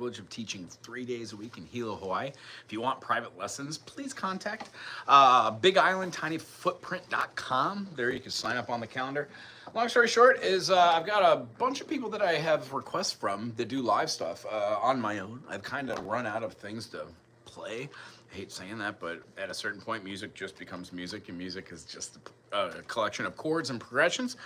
privilege of teaching 3 days a week in Hilo, Hawaii. If you want private lessons, please contact BigIslandTinyFootprint.com. There you can sign up on the calendar. Long story short is I've got a bunch of people that I have requests from that do live stuff on my own. I've kind of run out of things to play. I hate saying that, but at a certain point, music just becomes music, and music is just a collection of chords and progressions.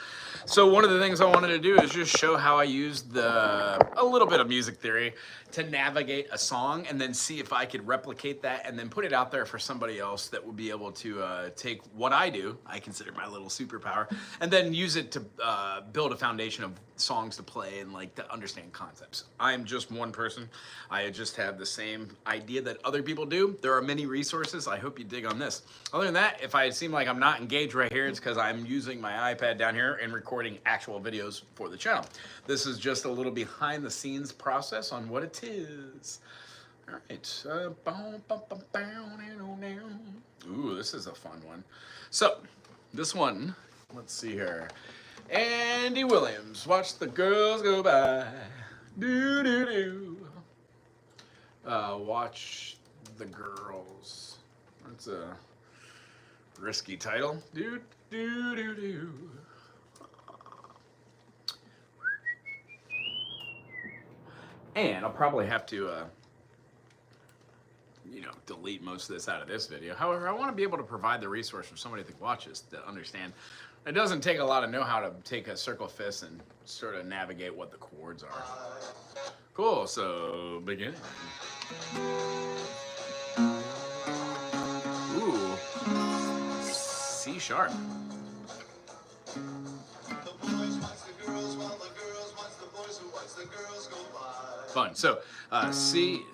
So one of the things I wanted to do is just show how I used a little bit of music theory to navigate a song, and then see if I could replicate that and then put it out there for somebody else that would be able to take what I do, I consider my little superpower, and then use it to build a foundation of songs to play and like to understand concepts. I'm just one person. I just have the same idea that other people do. There are many resources. I hope you dig on this. Other than that, if I seem like I'm not engaged right here, it's because I'm using my iPad down here and recording actual videos for the channel. This is just a little behind the scenes process on what it is. All right. Ooh, this is a fun one. So this one, let's see here. Andy Williams, watch the girls go by. Do do do. Watch the girls. That's a risky title. Do do do do. And I'll probably have to, delete most of this out of this video. However, I want to be able to provide the resource for somebody that watches to understand. It doesn't take a lot of know-how to take a circle fifth and sort of navigate what the chords are. Cool, so begin. Ooh, C sharp. Fun. So, C.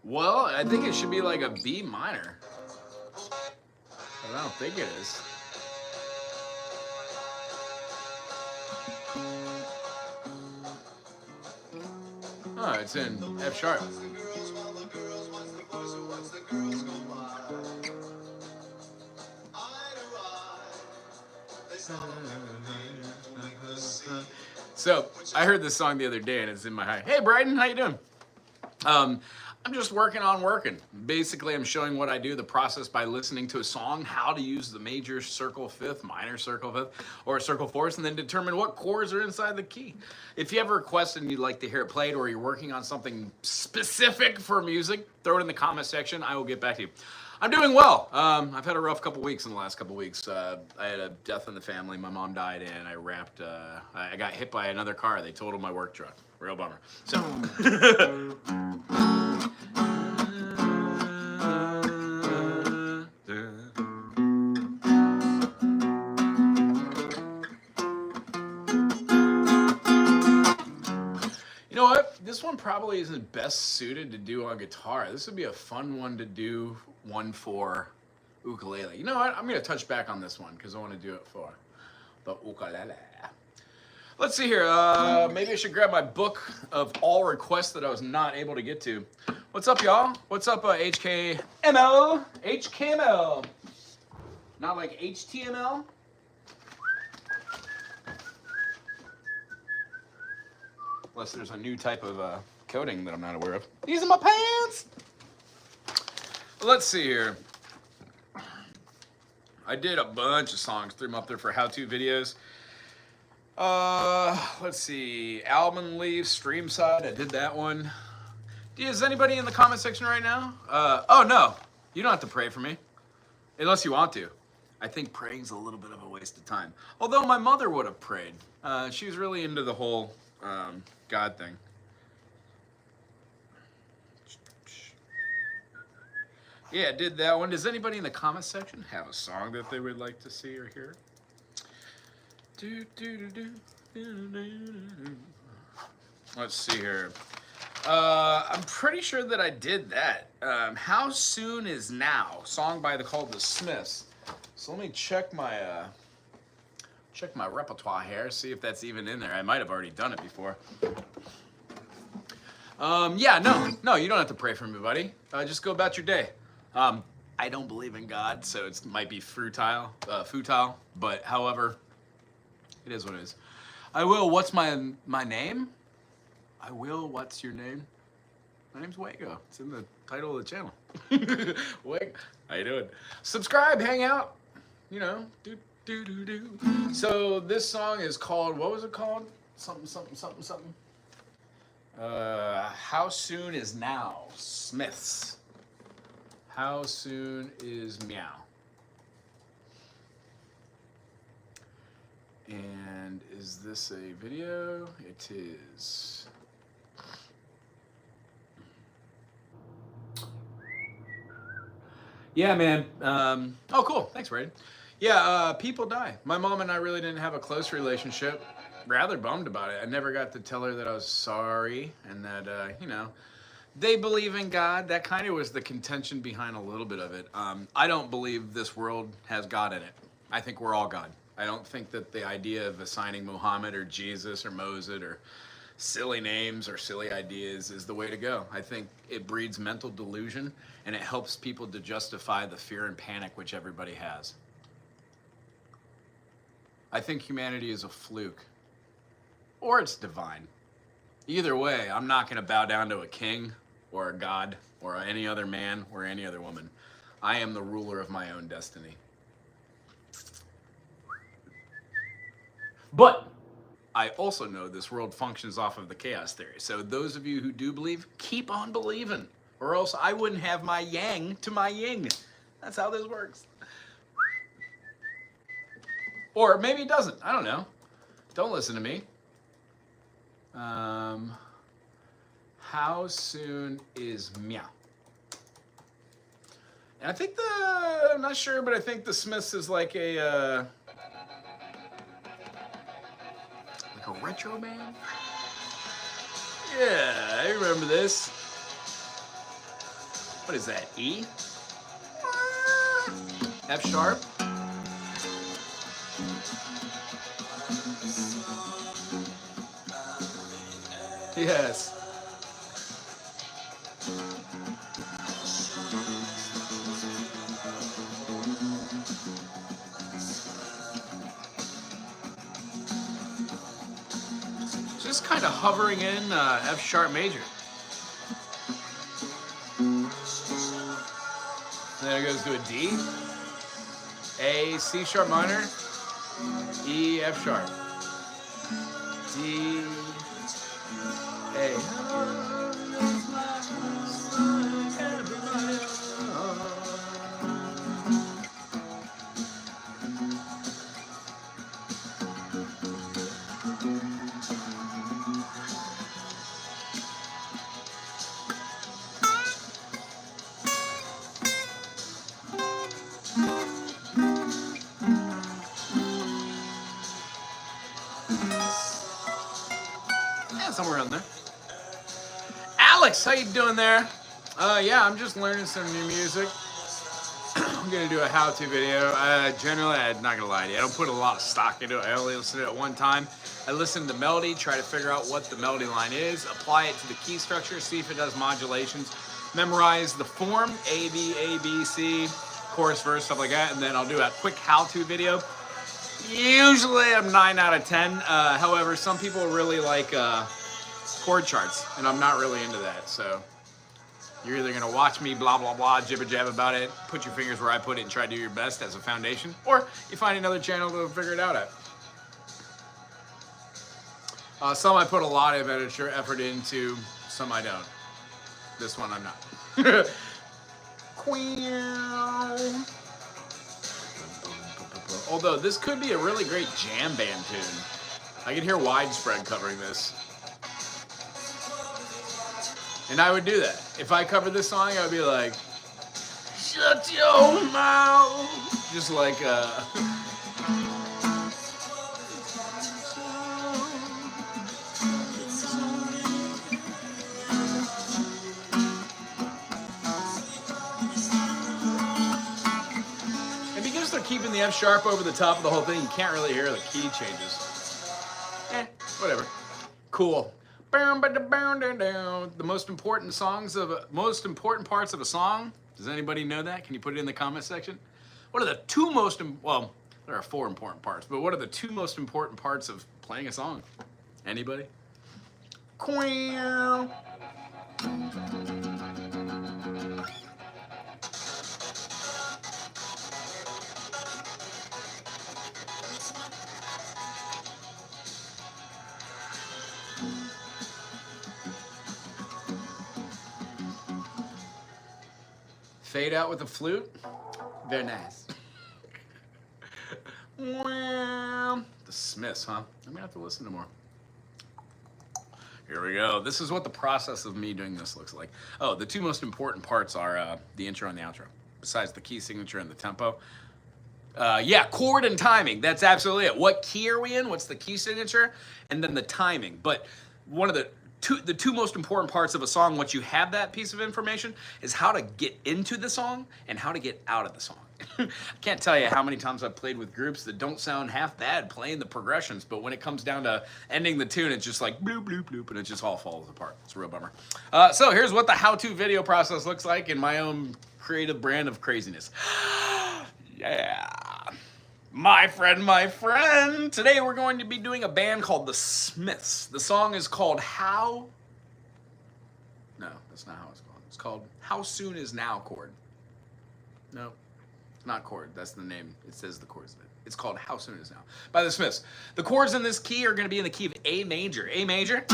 Well, I think it should be like a B minor. But I don't think it is. Oh, it's in F sharp. So I heard this song the other day and it's in my high. Hey Bryden, how you doing? I'm just working on working. Basically, I'm showing what I do, the process by listening to a song, how to use the major circle fifth, minor circle fifth, or circle fourth, and then determine what chords are inside the key. If you have a request and you'd like to hear it played, or you're working on something specific for music, throw it in the comment section. I will get back to you. I'm doing well. I've had a rough couple weeks in the last couple weeks. I had a death in the family. My mom died, and I got hit by another car. They totaled my work truck. Real bummer. So. You know what? This one probably isn't best suited to do on guitar. This would be a fun one to do one for ukulele. You know what? I'm going to touch back on this one because I want to do it for the ukulele. Let's see here. Maybe I should grab my book of all requests that I was not able to get to. What's up, y'all? What's up, HKML? HKML. Not like HTML? Unless there's a new type of coding that I'm not aware of. These are my pants! Let's see here. I did a bunch of songs, threw them up there for how-to videos. Let's see. Album Leaf, Stream Side, I did that one. Is anybody in the comment section right now? Oh no, you don't have to pray for me. Unless you want to. I think praying's a little bit of a waste of time. Although my mother would have prayed. She was really into the whole God thing. Yeah, did that one. Does anybody in the comment section have a song that they would like to see or hear? Let's see here. I'm pretty sure that I did that. How Soon Is Now? Song by called The Smiths. So let me check my repertoire here, see if that's even in there. I might have already done it before. Yeah, no, you don't have to pray for me, buddy. Just go about your day. I don't believe in God, so it might be futile. But however, it is what it is. I will. What's my name? I will. What's your name? My name's Wago. It's in the title of the channel. Wago. How you doing? Subscribe. Hang out. You know. Do. So this song is called. What was it called? Something. How soon is now? Smiths. How soon is meow? And is this a video? It is. Yeah, man. Oh, cool. Thanks, Ray. Yeah, people die. My mom and I really didn't have a close relationship. Rather bummed about it. I never got to tell her that I was sorry and that, you know, they believe in God. That kind of was the contention behind a little bit of it. I don't believe this world has God in it. I think we're all God. I don't think that the idea of assigning Muhammad or Jesus or Moses or silly names or silly ideas is the way to go. I think it breeds mental delusion and it helps people to justify the fear and panic which everybody has. I think humanity is a fluke. Or it's divine. Either way, I'm not going to bow down to a king or a god or any other man or any other woman. I am the ruler of my own destiny. But I also know this world functions off of the chaos theory. So those of you who do believe, keep on believing. Or else I wouldn't have my yang to my yin. That's how this works. Or maybe it doesn't. I don't know. Don't listen to me. How soon is meow? And I think I'm not sure, but I think the Smiths is like a retro band. Yeah, I remember this. What is that? E? F sharp? Yes. Just kind of hovering in F sharp major. Then it goes to a D, A, C sharp minor, E, F sharp, D, A. Yeah, somewhere around there. Alex, how you doing there? Yeah, I'm just learning some new music. I'm gonna do a how-to video. Generally, I'm not gonna lie to you, I don't put a lot of stock into it. I only listen to it at one time. I listen to the melody, try to figure out what the melody line is, apply it to the key structure, see if it does modulations, memorize the form, A, B, C, chorus, verse, stuff like that, and then I'll do a quick how-to video. Usually I'm 9 out of 10. However, some people really like chord charts, and I'm not really into that. So you're either gonna watch me blah blah blah jibber jab about it, put your fingers where I put it, and try to do your best as a foundation, or you find another channel to figure it out at. Some I put a lot of effort into, some I don't. This one I'm not. Although this could be a really great jam band tune. I can hear Widespread covering this. And I would do that. If I covered this song, I would be like, shut your mouth. Just like, and because they're keeping the F sharp over the top of the whole thing, you can't really hear the key changes. Whatever. Cool. The most important parts of a song Does anybody know that? Can you put it in the comment section? What are the two most, well, there are 4 important parts, but what are the 2 most important parts of playing a song? Anybody? Quail. Fade out with the flute. Very nice. The Smiths, huh? I'm gonna have to listen to more. Here we go. This is what the process of me doing this looks like. Oh, the 2 most important parts are the intro and the outro, besides the key signature and the tempo. Yeah, chord and timing. That's absolutely it. What key are we in? What's the key signature? And then the timing. But one of the two most important parts of a song, once you have that piece of information, is how to get into the song and how to get out of the song. I can't tell you how many times I've played with groups that don't sound half bad playing the progressions, but when it comes down to ending the tune, it's just like bloop, bloop, bloop, and it just all falls apart. It's a real bummer. So here's what the how-to video process looks like in my own creative brand of craziness. Yeah. My friend, today we're going to be doing a band called the Smiths. The song is called How... No, that's not how it's called. It's called How Soon Is Now chord. No, it's not chord. That's the name. It says the chords in it. It's called How Soon Is Now by the Smiths. The chords in this key are going to be in the key of A major. A major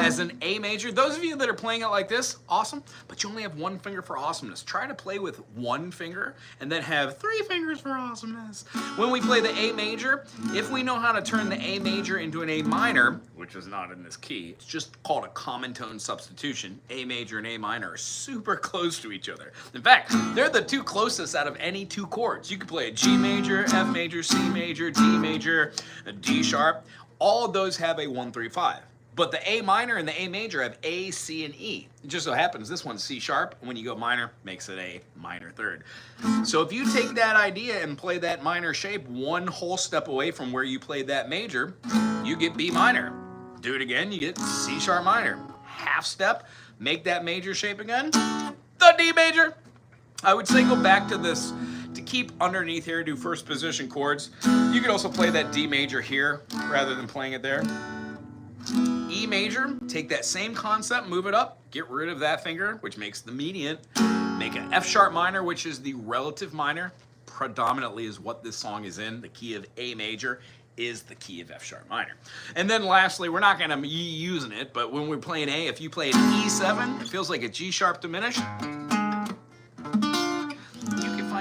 as an A major. Those of you that are playing it like this, awesome, but you only have 1 finger for awesomeness. Try to play with 1 finger and then have 3 fingers for awesomeness. When we play the A major, if we know how to turn the A major into an A minor, which is not in this key, it's just called a common tone substitution. A major and A minor are super close to each other. In fact, they're the 2 closest out of any 2 chords. You could play a G major, F major, C major, D major, a D sharp. All of those have a 1, 3, 5. But the A minor and the A major have A, C, and E. It just so happens this one's C sharp. When you go minor, makes it a minor 3rd. So if you take that idea and play that minor shape 1 whole step away from where you played that major, you get B minor. Do it again, you get C sharp minor. Half step, make that major shape again, the D major. I would say go back to this. To keep underneath here, do first position chords. You could also play that D major here rather than playing it there. E major, take that same concept, move it up, get rid of that finger, which makes the median. Make an F sharp minor, which is the relative minor. Predominantly is what this song is in. The key of A major is the key of F sharp minor. And then lastly, we're not going to be using it, but when we're playing A, if you play an E7, it feels like a G sharp diminished.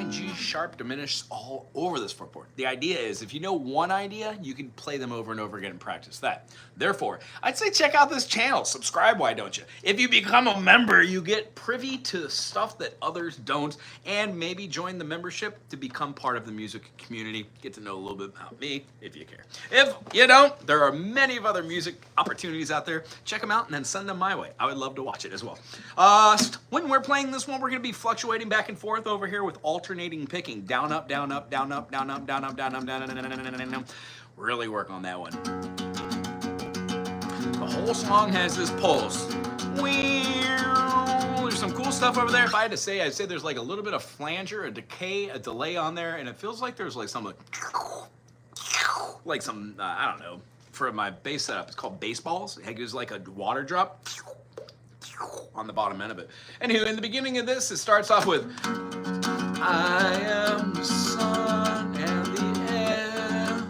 G sharp diminished all over this fretboard. The idea is if you know one idea, you can play them over and over again and practice that. Therefore, I'd say check out this channel. Subscribe, why don't you? If you become a member, you get privy to stuff that others don't, and maybe join the membership to become part of the music community. Get to know a little bit about me if you care. If you don't, there are many of other music opportunities out there. Check them out and then send them my way. I would love to watch it as well. When we're playing this one, we're going to be fluctuating back and forth over here with alternating picking. Down, up, down, up, down, up, down, up, down, up, down, up, down, down. Really work on that one. The whole song has this pulse. There's some cool stuff over there. If I had to say, I'd say there's like a little bit of flanger, a decay, a delay on there, and it feels like there's like some I don't know. For my bass setup, it's called baseballs. It gives like a water drop on the bottom end of it. Anywho, in the beginning of this, it starts off with I am the sun and the air.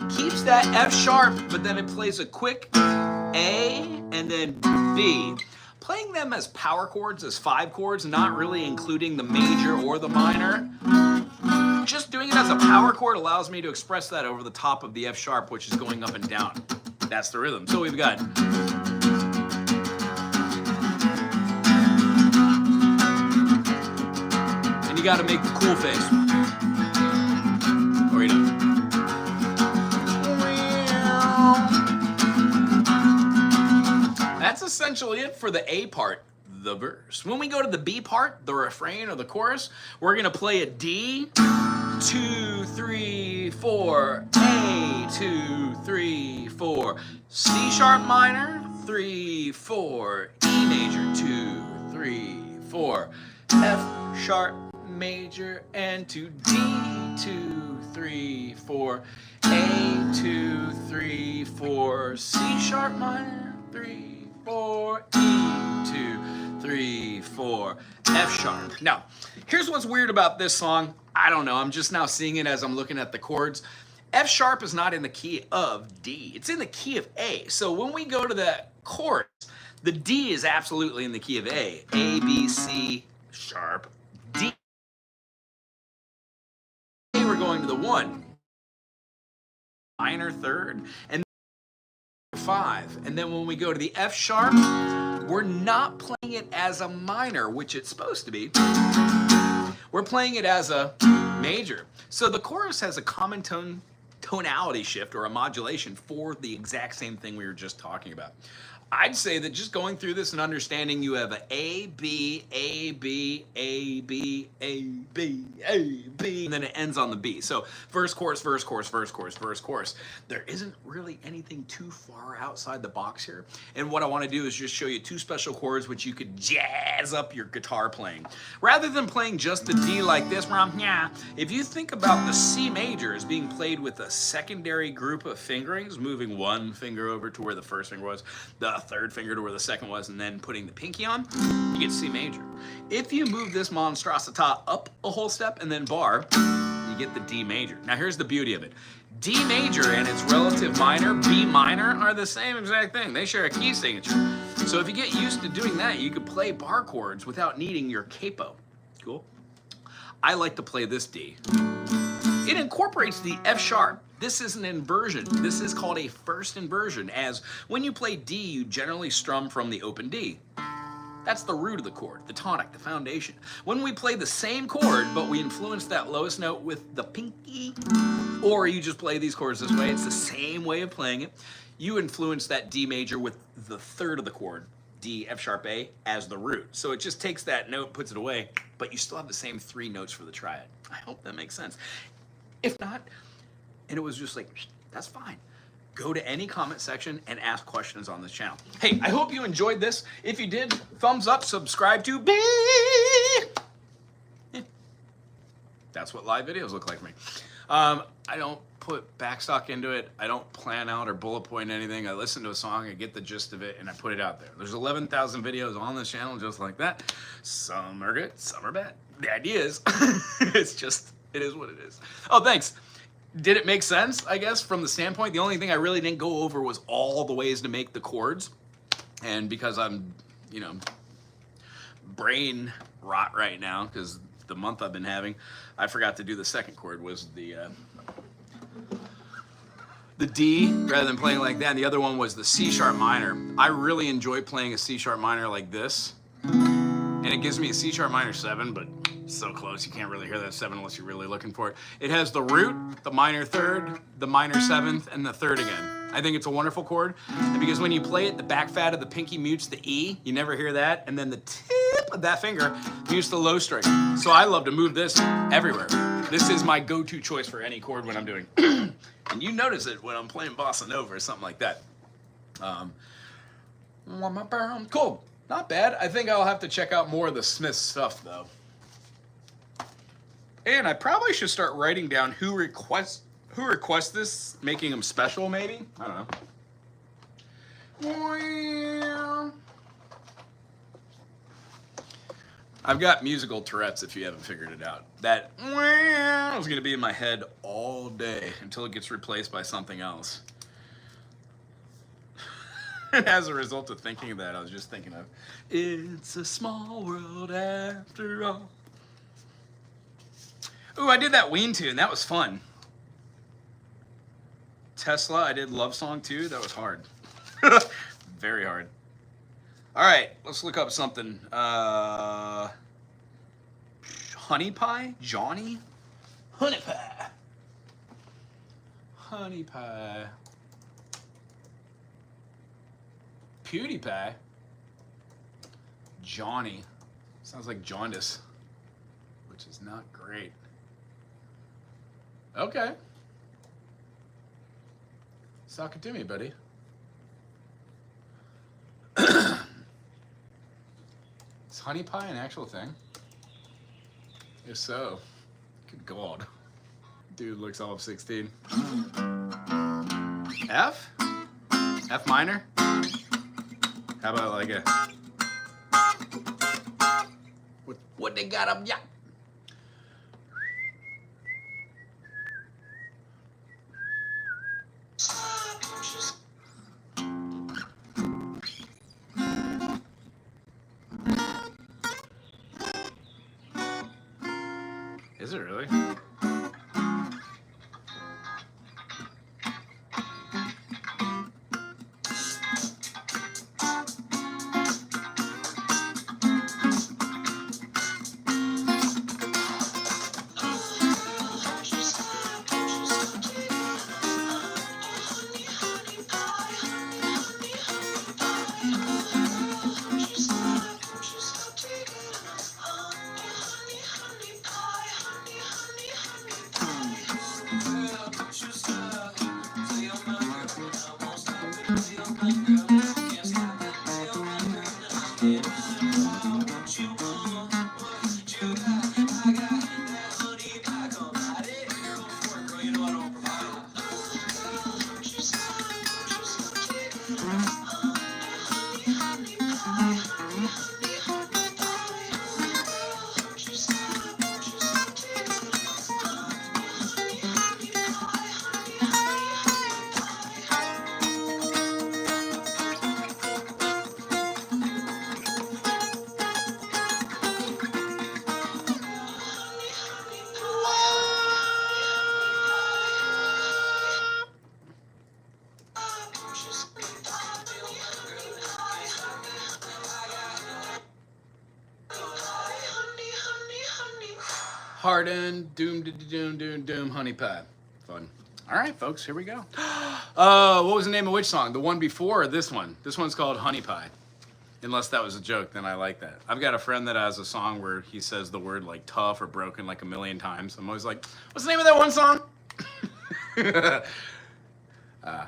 Keeps that F sharp, but then it plays a quick A and then B. Playing them as power chords, as 5 chords, not really including the major or the minor. Just doing it as a power chord allows me to express that over the top of the F sharp, which is going up and down. That's the rhythm. So we've got you got to make the cool face. Or you don't. That's essentially it for the A part, the verse. When we go to the B part, the refrain or the chorus, we're going to play a D, 2, 3, 4, A, 2, 3, 4, C sharp minor, 3, 4, E major, 2, 3, 4. F sharp major and to D, 2, 3, 4, A, 2, 3, 4, C sharp minor, 3, 4, E, 2, 3, 4, F sharp. Now, here's what's weird about this song. I don't know, I'm just now seeing it as I'm looking at the chords. F sharp is not in the key of D, it's in the key of A. So when we go to the chords, the D is absolutely in the key of A. A, B, C, sharp, D. We're going to the 1, minor third, and 5. And then when we go to the F sharp, we're not playing it as a minor, which it's supposed to be. We're playing it as a major. So the chorus has a common tonality shift or a modulation for the exact same thing we were just talking about. I'd say that just going through this and understanding you have A, B, A, B, A, B, A, B, A, B, and then it ends on the B. So verse, chorus, verse, chorus, verse, chorus, verse, chorus. There isn't really anything too far outside the box here. And what I want to do is just show you 2 special chords which you could jazz up your guitar playing. Rather than playing just the D like this, if you think about the C major as being played with a secondary group of fingerings, moving one finger over to where the first finger was, the third finger to where the second was, and then putting the pinky on, you get C major. If you move this monstrosità up a whole step and then bar, you get the D major. Now here's the beauty of it. D major and its relative minor, B minor, are the same exact thing. They share a key signature. So if you get used to doing that, you could play bar chords without needing your capo. Cool? I like to play this D. It incorporates the F sharp. This is an inversion. This is called a first inversion, as when you play D, you generally strum from the open D. That's the root of the chord, the tonic, the foundation. When we play the same chord, but we influence that lowest note with the pinky, or you just play these chords this way, it's the same way of playing it. You influence that D major with the third of the chord, D, F sharp, A, as the root. So it just takes that note, puts it away, but you still have the same 3 notes for the triad. I hope that makes sense. If not, and it was just like, that's fine. Go to any comment section and ask questions on this channel. Hey, I hope you enjoyed this. If you did, thumbs up, subscribe to be. Yeah. That's what live videos look like for me. I don't put backstock into it. I don't plan out or bullet point anything. I listen to a song, I get the gist of it, and I put it out there. There's 11,000 videos on this channel just like that. Some are good, some are bad. The idea is, it's just, it is what it is. Oh, thanks. Did it make sense, I guess, from the standpoint? The only thing I really didn't go over was all the ways to make the chords. And because I'm, brain rot right now, because the month I've been having, I forgot to do the second chord, was the D, rather than playing like that. And the other one was the C sharp minor. I really enjoy playing a C sharp minor like this. And it gives me a C sharp minor 7, but so close, you can't really hear that 7 unless you're really looking for it. It has the root, the minor third, the minor 7th, and the third again. I think it's a wonderful chord, and because when you play it, the back fat of the pinky mutes the E, you never hear that, and then the tip of that finger mutes the low string. So I love to move this everywhere. This is my go-to choice for any chord when I'm doing, and you notice it when I'm playing bossa nova or something like that. Cool, not bad. I think I'll have to check out more of the Smith stuff though. And I probably should start writing down who requests this, making them special maybe? I don't know. I've got musical Tourette's if you haven't figured it out. That is going to be in my head all day until it gets replaced by something else. And as a result of thinking of that, I was just thinking of, it's a small world after all. Ooh, I did that Ween tune. That was fun. Tesla, I did Love Song too. That was hard. Very hard. All right, let's look up something. Honey Pie? Johnny? Honey Pie. Honey Pie. PewDiePie? Johnny. Sounds like jaundice, which is not great. Okay. Sock it to me, buddy. Is Honey Pie an actual thing? If so, good God. Dude looks all of 16. F? F minor? How about like a... What they got up, yeah? Is it really? Harden, doom, doom, doom, doom, honey pie. Fun. All right, folks, here we go. What was the name of which song? The one before or this one? This one's called Honey Pie. Unless that was a joke, then I like that. I've got a friend that has a song where he says the word like tough or broken like a million times. I'm always like, what's the name of that one song?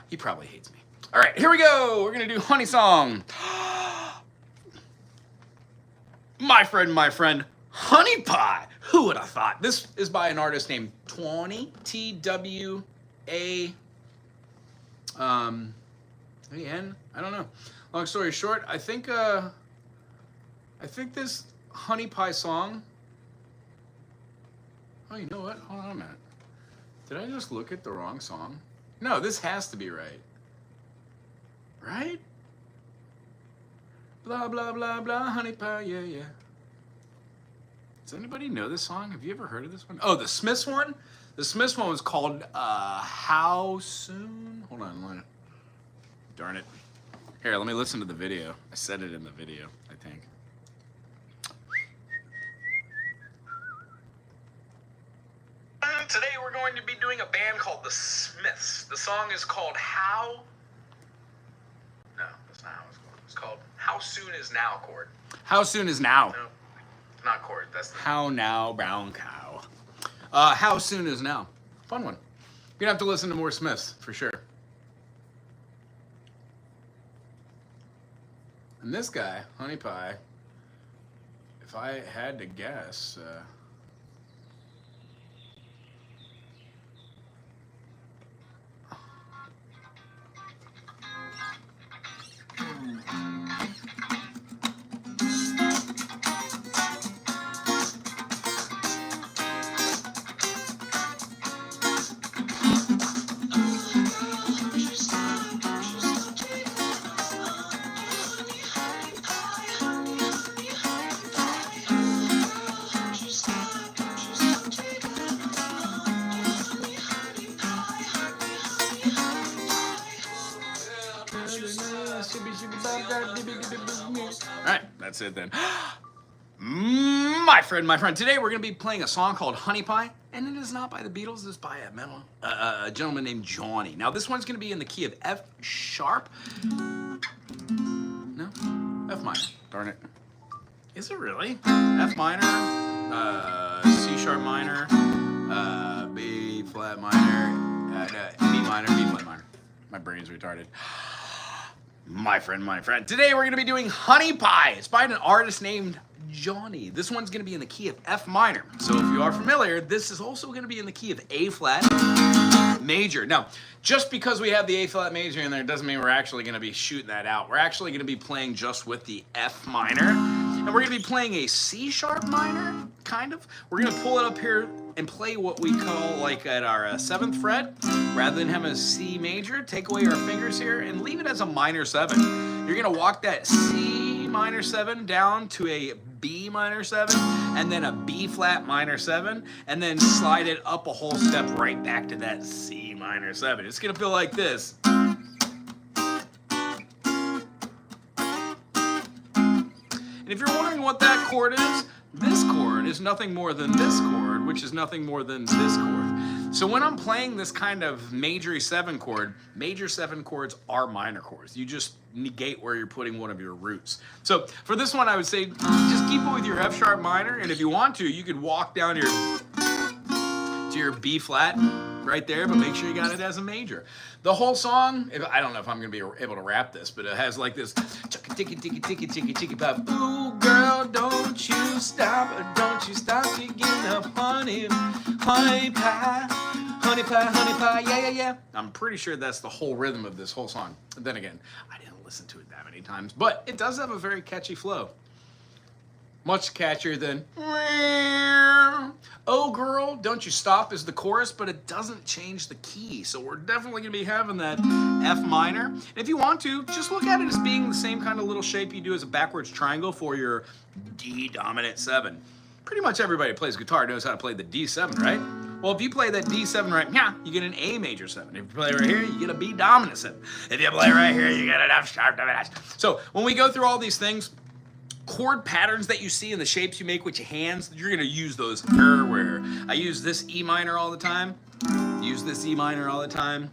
He probably hates me. All right, here we go. We're going to do Honey Song. My friend, Honey Pie. Who would have thought? This is by an artist named Twawney, T-W-A, A-N? I don't know. Long story short, I think this Honey Pie song, oh, you know what? Hold on a minute. Did I just look at the wrong song? No, this has to be right. Right? Blah, blah, blah, blah, honey pie, yeah, yeah. Does anybody know this song? Have you ever heard of this one? Oh, the Smiths one? The Smiths one was called How Soon? Hold on. Darn it. Here, let me listen to the video. I said it in the video, I think. Today we're going to be doing a band called the Smiths. The song is called How... No, that's not how it's called. It's called How Soon Is Now chord. How Soon Is Now. No, not chord. That's the... How Now, Brown Cow. How Soon Is Now. Fun one. You're gonna have to listen to more Smiths, for sure. And this guy, Honey Pie, if I had to guess, Alright, that's it then. My friend, today we're going to be playing a song called Honey Pie, and it is not by the Beatles, it's by a gentleman named Johnny. Now this one's going to be in the key of F sharp. No? F minor. Darn it. Is it really? F minor, C sharp minor, B flat minor, B minor, B flat minor. My brain's retarded. My friend. Today we're going to be doing Honey Pie. It's by an artist named Johnny. This one's going to be in the key of F minor. So if you are familiar, this is also going to be in the key of A flat major. Now, just because we have the A flat major in there doesn't mean we're actually going to be shooting that out. We're actually going to be playing just with the F minor, and we're going to be playing a C sharp minor, kind of. We're going to pull it up here and play what we call like at our 7th fret. Rather than having a C major, take away our fingers here and leave it as a minor 7. You're going to walk that C minor 7 down to a B minor 7, and then a B flat minor 7, and then slide it up a whole step right back to that C minor 7. It's gonna feel like this. And if you're wondering what that chord is, this chord is nothing more than this chord, which is nothing more than this chord. So when I'm playing this kind of major 7 chord, major 7 chords are minor chords. You just negate where you're putting one of your roots. So for this one, I would say just keep it with your F sharp minor, and if you want to, you could walk down to your B flat right there, but make sure you got it as a major. The whole song, I don't know if I'm gonna be able to rap this, but it has like this ticky ticky ticky ticky ticky pop. Ooh girl, don't you stop digging up honey pie, yeah yeah yeah. I'm pretty sure that's the whole rhythm of this whole song. And then again, I didn't listen to it that many times, but it does have a very catchy flow. Much catchier than "Oh girl, don't you stop" is the chorus, but it doesn't change the key. So we're definitely gonna be having that F minor. And if you want to, just look at it as being the same kind of little shape you do as a backwards triangle for your D dominant 7. Pretty much everybody who plays guitar knows how to play the D7, right? Well, if you play that D7 right here, you get an A major 7. If you play right here, you get a B dominant 7. If you play right here, you get an F sharp dominant. So when we go through all these things, chord patterns that you see and the shapes you make with your hands, you're gonna use those everywhere. I use this E minor all the time, use this E minor all the time,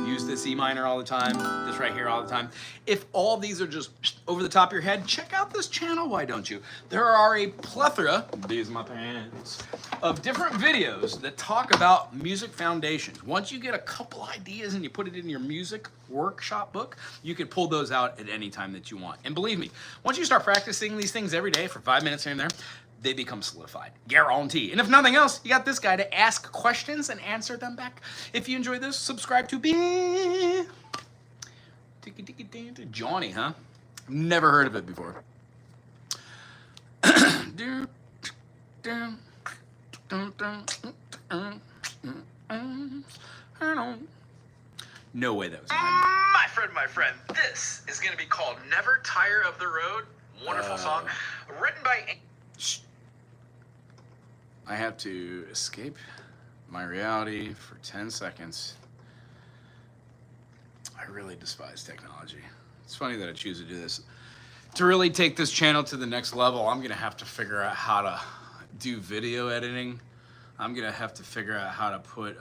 use this E minor all the time, this right here all the time. If all these are just over the top of your head, check out this channel, why don't you? There are a plethora, these are my pants, of different videos that talk about music foundations. Once you get a couple ideas and you put it in your music workshop book, you can pull those out at any time that you want. And believe me, once you start practicing these things every day for 5 minutes here and there, they become solidified. Guarantee. And if nothing else, you got this guy to ask questions and answer them back. If you enjoyed this, subscribe to be Johnny, huh? Never heard of it before. No way that was my friend, this is gonna be called Never Tire of the Road. Wonderful song, written by... I have to escape my reality for 10 seconds. I really despise technology. It's funny that I choose to do this. To really take this channel to the next level, I'm gonna have to figure out how to do video editing. I'm gonna have to figure out how to put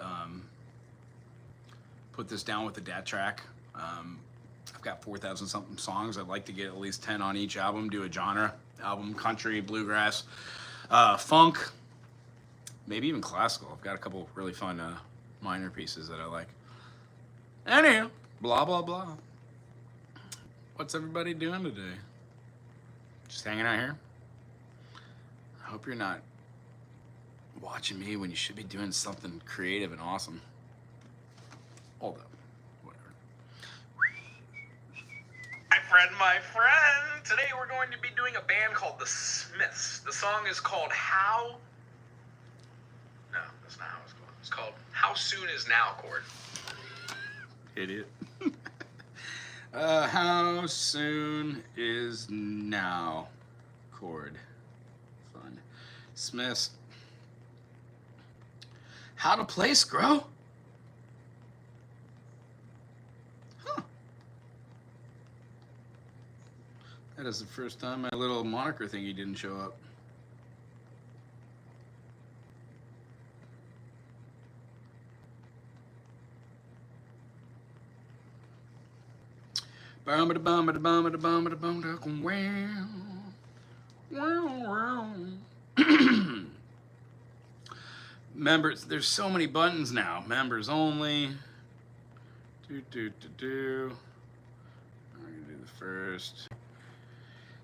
this down with the DAT track. I've got 4,000 something songs. I'd like to get at least 10 on each album, do a genre album, country, bluegrass, funk, maybe even classical. I've got a couple really fun minor pieces that I like. Anyhow, blah, blah, blah. What's everybody doing today? Just hanging out here? I hope you're not watching me when you should be doing something creative and awesome. Although, whatever. My friend. Today we're going to be doing a band called The Smiths. The song is called How... No, that's not how it's called. It's called How Soon Is Now chord. Idiot. How soon is now chord. Fun. Smiths. How to play Scro? Huh. That is the first time my little moniker thingy didn't show up. Members, there's so many buttons now. Members only. I'm gonna do the first.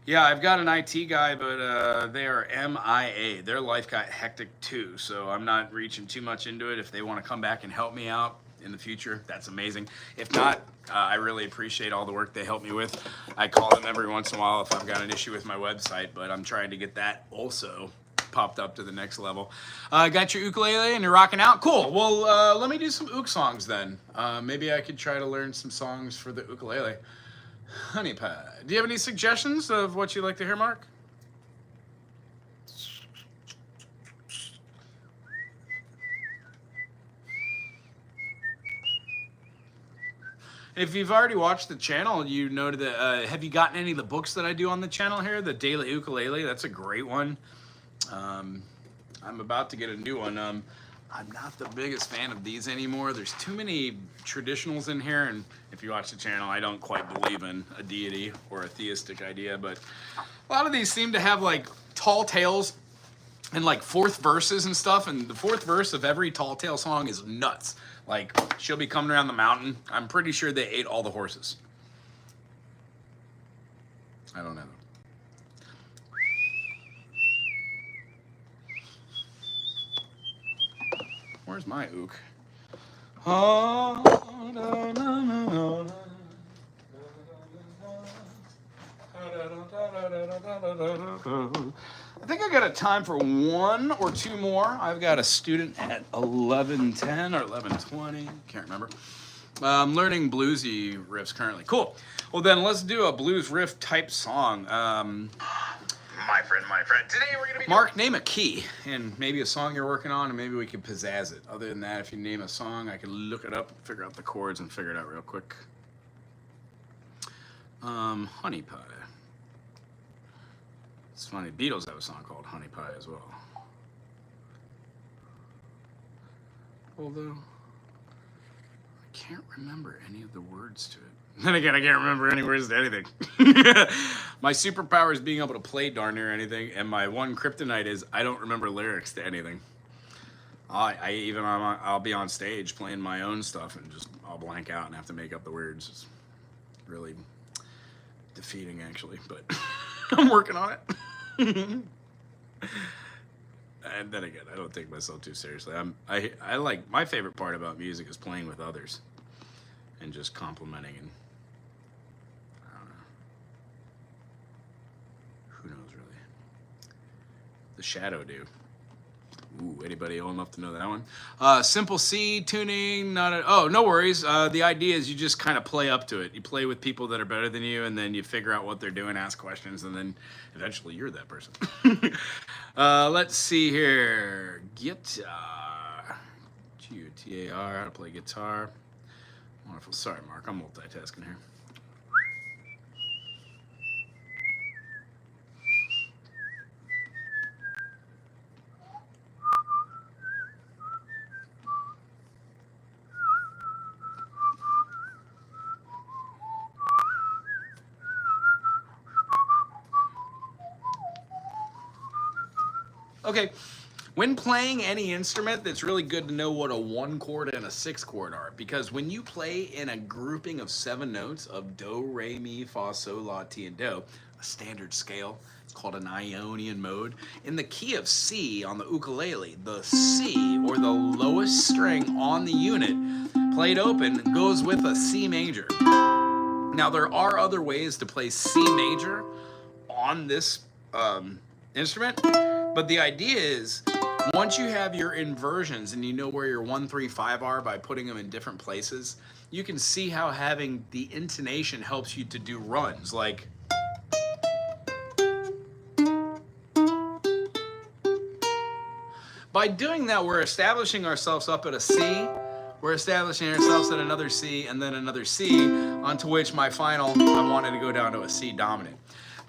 Yeah, I've got an IT guy, but they are MIA. Their life got hectic too, so I'm not reaching too much into it. If they want to come back and help me out in the future, that's amazing. If not, I really appreciate all the work they help me with. I call them every once in a while if I've got an issue with my website, but I'm trying to get that also popped up to the next level. Got your ukulele and you're rocking out? Cool. Well, let me do some ook songs then. Maybe I could try to learn some songs for the ukulele. Honey Pie. Do you have any suggestions of what you'd like to hear, Mark? If you've already watched the channel, you noted that, have you gotten any of the books that I do on the channel here? The Daily Ukulele, that's a great one. I'm about to get a new one. I'm not the biggest fan of these anymore. There's too many traditionals in here, and if you watch the channel, I don't quite believe in a deity or a theistic idea, but a lot of these seem to have like tall tales and like fourth verses and stuff, and the fourth verse of every tall tale song is nuts. Like, she'll be coming around the mountain. I'm pretty sure they ate all the horses. I don't know. Where's my ook? I think I got a time for one or two more. I've got a student at 11:10 or 11:20. Can't remember. I'm learning bluesy riffs currently. Cool. Well, then let's do a blues riff type song. My friend. Today we're going to be... Mark, name a key and maybe a song you're working on, and maybe we can pizzazz it. Other than that, if you name a song, I can look it up, figure out the chords, and figure it out real quick. Honey Pie. It's funny, Beatles have a song called Honey Pie as well. Although, I can't remember any of the words to it. Then again, I can't remember any words to anything. My superpower is being able to play darn near anything, and my one kryptonite is I don't remember lyrics to anything. I'll be on stage playing my own stuff and just I'll blank out and have to make up the words. It's really defeating, actually, but I'm working on it. And then again, I don't take myself too seriously. I like, my favorite part about music is playing with others and just complimenting, and I don't know. Who knows, really? The Shadow do. Ooh, anybody old enough to know that one? Simple C tuning, no worries. The idea is you just kind of play up to it. You play with people that are better than you, and then you figure out what they're doing, ask questions, and then eventually you're that person. Let's see here. Guitar. G-U-T-A-R, how to play guitar. Wonderful. Sorry, Mark, I'm multitasking here. Okay, when playing any instrument, that's really good to know what a 1 chord and a 6 chord are, because when you play in a grouping of 7 notes of do, re, mi, fa, sol, la, ti, and do, a standard scale, it's called an Ionian mode. In the key of C on the ukulele, the C, or the lowest string on the unit, played open, goes with a C major. Now, there are other ways to play C major on this instrument, but the idea is, once you have your inversions and you know where your 1, 3, 5 are by putting them in different places, you can see how having the intonation helps you to do runs, like... By doing that, we're establishing ourselves up at a C, we're establishing ourselves at another C, and then another C, onto which my final, I wanted to go down to a C dominant.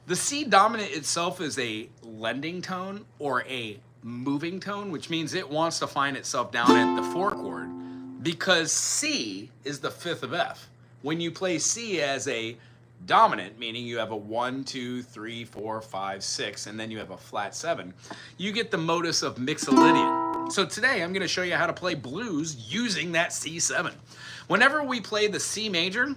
The C dominant itself is a lending tone or a moving tone, which means it wants to find itself down at the 4 chord, because C is the 5th of F. When you play C as a dominant, meaning you have a 1, 2, 3, 4, 5, 6, and then you have a flat 7, you get the modus of mixolydian. So today I'm going to show you how to play blues using that C7. Whenever we play the C major,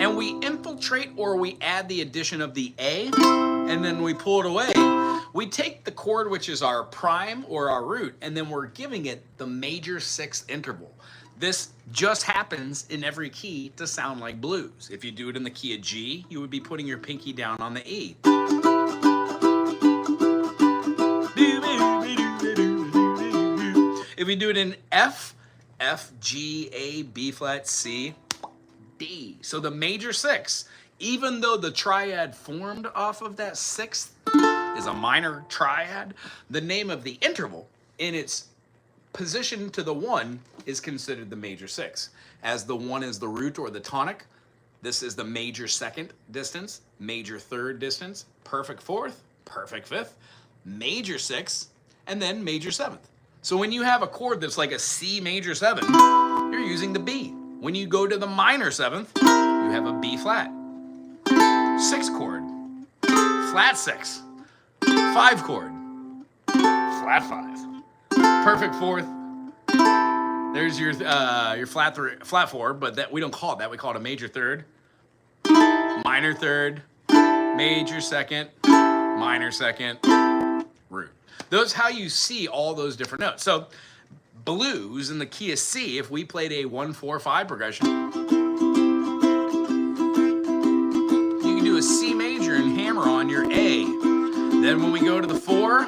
and we infiltrate or we add the addition of the A, and then we pull it away. We take the chord, which is our prime or our root, and then we're giving it the major sixth interval. This just happens in every key to sound like blues. If you do it in the key of G, you would be putting your pinky down on the E. If we do it in F, F, G, A, B flat, C, D. So the major six, even though the triad formed off of that sixth is a minor triad, the name of the interval in its position to the one is considered the major six. As the one is the root or the tonic, this is the major second distance, major third distance, perfect fourth, perfect fifth, major sixth, and then major seventh. So when you have a chord that's like a C major seven, you're using the B. When you go to the minor seventh, you have a B flat, six chord, flat six, five chord, flat five, perfect fourth. There's your flat four, but that we don't call it that. We call it a major third, minor third, major second, minor second, root. Those how you see all those different notes. So blues in the key of C, if we played a 1-4-5 progression, you can do a C major and hammer on your A. Then when we go to the 4,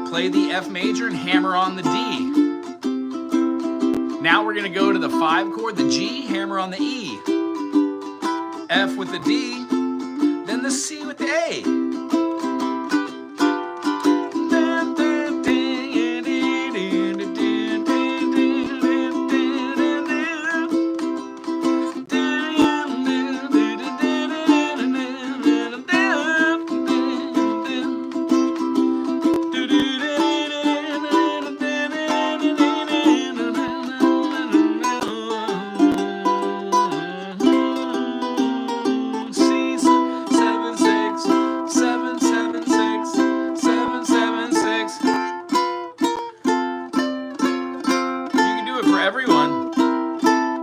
play the F major and hammer on the D. Now we're going to go to the 5 chord, the G, hammer on the E. F with the D, then the C with the A. Everyone,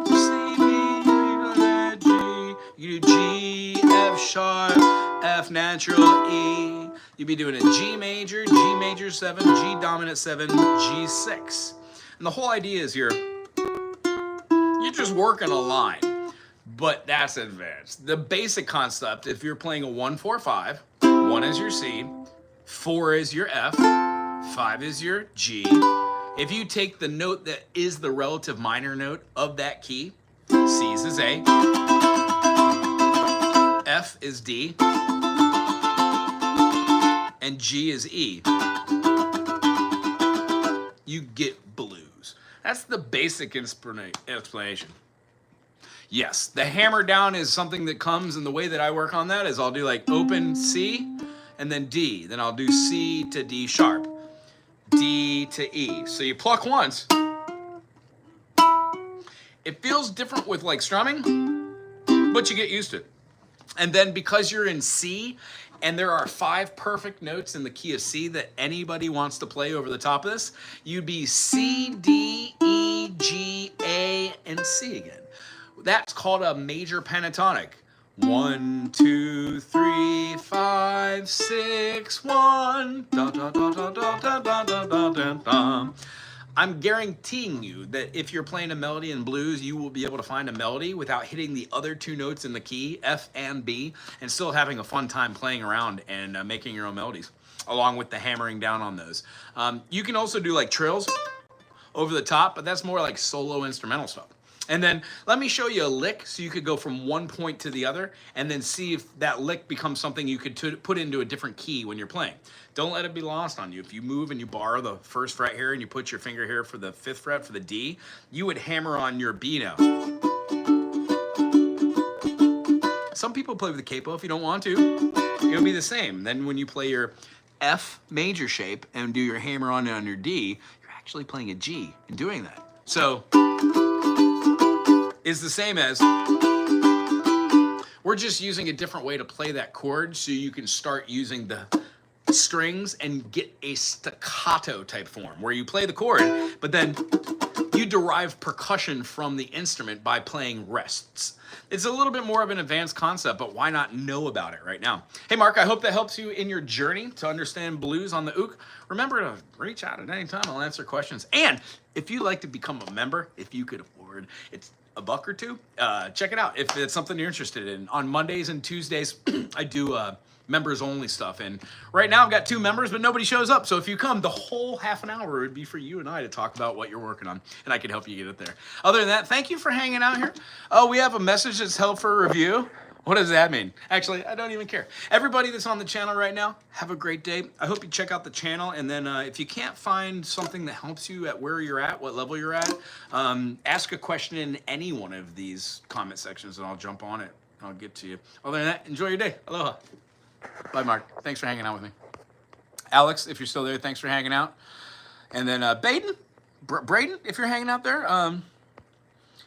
C, B, G, you do G, F sharp, F natural, E. You'd be doing a G major 7, G dominant 7, G6. And the whole idea is you're just working a line, but that's advanced. The basic concept, if you're playing a 1-4-5, 1 is your C, 4 is your F, 5 is your G. If you take the note that is the relative minor note of that key, C's is A, F is D, and G is E, you get blues. That's the basic explanation. Yes, the hammer down is something that comes, and the way that I work on that is I'll do like open C and then D. Then I'll do C to D sharp, D to E. So you pluck once. It feels different with like strumming, but you get used to it. And then because you're in C, and there are 5 perfect notes in the key of C that anybody wants to play over the top of this, you'd be C, D, E, G, A, and C again. That's called a major pentatonic. 1, 2, 3, 5, 6, 1. Da, da, da, da, da, da, da, da, da, da. I'm guaranteeing you that if you're playing a melody in blues, you will be able to find a melody without hitting the other 2 notes in the key, F and B, and still having a fun time playing around and making your own melodies, along with the hammering down on those. You can also do like trills over the top, but that's more like solo instrumental stuff. And then let me show you a lick so you could go from one point to the other and then see if that lick becomes something you could put into a different key when you're playing. Don't let it be lost on you. If you move and you bar the 1st fret here and you put your finger here for the 5th fret for the D, you would hammer on your B note. Some people play with the capo if you don't want to. It'll be the same. Then when you play your F major shape and do your hammer on your D, you're actually playing a G and doing that. So is the same as, we're just using a different way to play that chord so you can start using the strings and get a staccato type form where you play the chord, but then you derive percussion from the instrument by playing rests. It's a little bit more of an advanced concept, but why not know about it right now? Hey, Mark, I hope that helps you in your journey to understand blues on the ook. Remember to reach out at any time. I'll answer questions. And if you'd like to become a member, if you could afford, it's $1 or $2, check it out if it's something you're interested in. On Mondays and Tuesdays, I do members only stuff, and right now I've got 2 members, but nobody shows up. So if you come, the whole half an hour would be for you and I to talk about what you're working on, and I can help you get it there. Other than that, thank you for hanging out here. Oh, we have a message that's held for review. What does that mean? Actually, I don't even care. Everybody that's on the channel right now, have a great day. I hope you check out the channel, and then if you can't find something that helps you at where you're at, what level you're at, ask a question in any one of these comment sections, and I'll jump on it. I'll get to you. Other than that, enjoy your day. Aloha. Bye, Mark. Thanks for hanging out with me. Alex, if you're still there, thanks for hanging out. And then Baden, Braden, if you're hanging out there,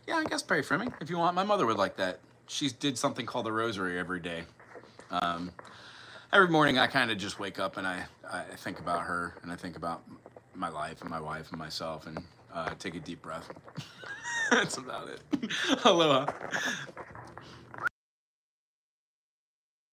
yeah, I guess pray for me if you want. My mother would like that. She did something called the rosary every day. Every morning I kind of just wake up and I think about her, and I think about my life and my wife and myself, and take a deep breath. That's about it. Aloha.